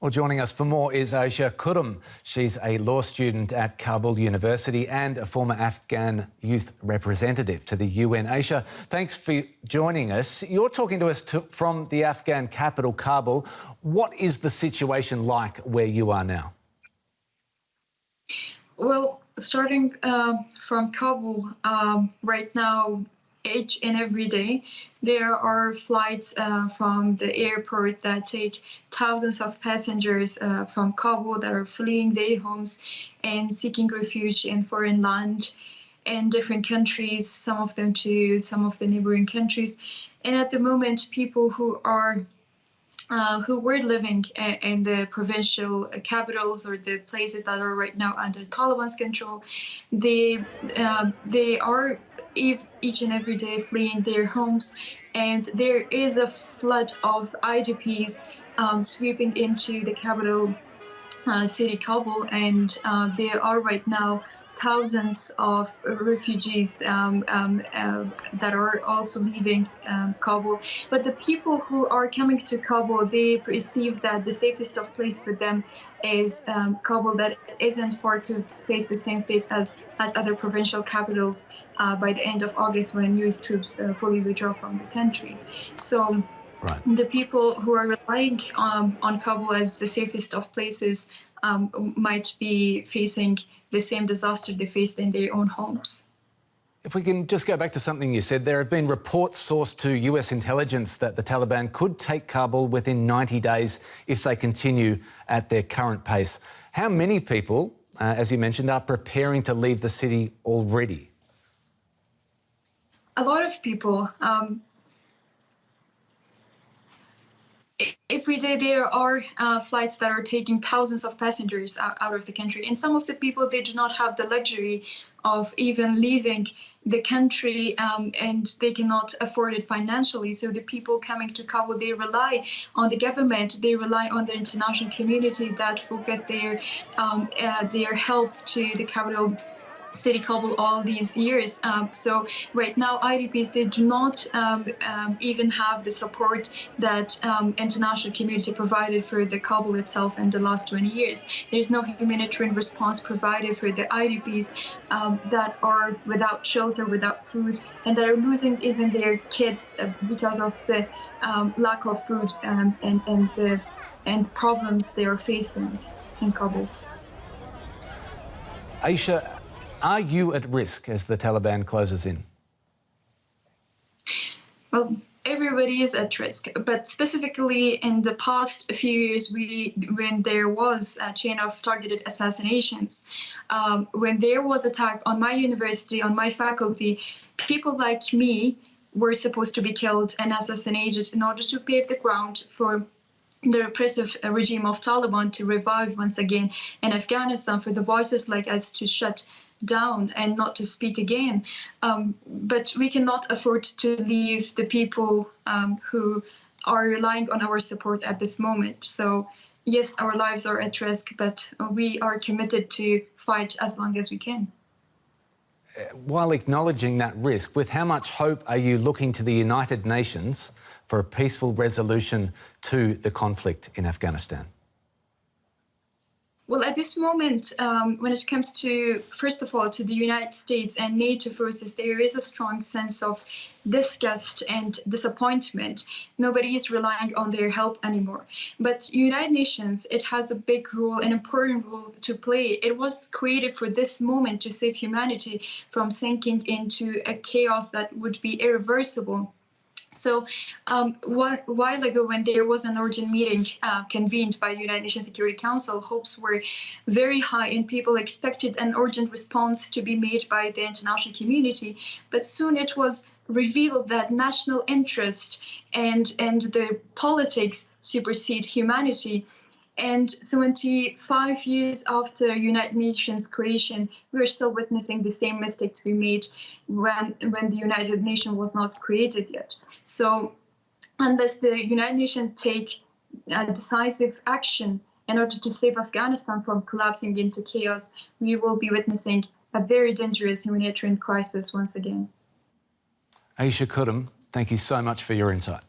Well, joining us for more is Aisha Khurram. She's a law student at Kabul University and a former Afghan youth representative to the UN. Aisha, thanks for joining us. You're talking to us from the Afghan capital, Kabul. What is the situation like where you are now? Well, starting from Kabul, right now, each and every day, there are flights from the airport that take thousands of passengers from Kabul that are fleeing their homes and seeking refuge in foreign land in different countries, some of them to some of the neighboring countries. And at the moment, people who were living in the provincial capitals or the places that are right now under Taliban's control, they are each and every day fleeing their homes, and there is a flood of IDPs sweeping into the capital city, Kabul, and there are right now thousands of refugees that are also leaving Kabul. But the people who are coming to Kabul, they perceive that the safest of place for them is Kabul, that isn't far to face the same fate as other provincial capitals by the end of August when US troops fully withdraw from the country. So the people who are relying on Kabul as the safest of places might be facing the same disaster they faced in their own homes. If we can just go back to something you said, there have been reports sourced to US intelligence that the Taliban could take Kabul within 90 days if they continue at their current pace. How many people, as you mentioned, are preparing to leave the city already? A lot of people. Every day there are flights that are taking thousands of passengers out of the country, and some of the people, they do not have the luxury of even leaving the country, and they cannot afford it financially. So the people coming to Kabul, they rely on the government, they rely on the international community that focus their help to the capital city Kabul all these years. So right now, IDPs, they do not even have the support that international community provided for the Kabul itself in the last 20 years. There's no humanitarian response provided for the IDPs that are without shelter, without food, and that are losing even their kids because of the lack of food and problems they are facing in Kabul. Aisha, are you at risk as the Taliban closes in? Well, everybody is at risk, but specifically in the past few years, when there was a chain of targeted assassinations, when there was attack on my university, on my faculty, people like me were supposed to be killed and assassinated in order to pave the ground for the repressive regime of Taliban to revive once again in Afghanistan, for the voices like us to shut down and not to speak again. But we cannot afford to leave the people who are relying on our support at this moment. So yes, our lives are at risk, but we are committed to fight as long as we can. While acknowledging that risk, with how much hope are you looking to the United Nations for a peaceful resolution to the conflict in Afghanistan? Well, at this moment, when it comes to, first of all, to the United States and NATO forces, there is a strong sense of disgust and disappointment. Nobody is relying on their help anymore. But United Nations, it has a big role, an important role to play. It was created for this moment to save humanity from sinking into a chaos that would be irreversible. So a while ago, when there was an urgent meeting convened by the United Nations Security Council, hopes were very high and people expected an urgent response to be made by the international community. But soon it was revealed that national interest and the politics supersede humanity. And 75 years after United Nations creation, we're still witnessing the same mistake to be made when the United Nations was not created yet. So unless the United Nations take decisive action in order to save Afghanistan from collapsing into chaos, we will be witnessing a very dangerous humanitarian crisis once again. Aisha Khurram, thank you so much for your insight.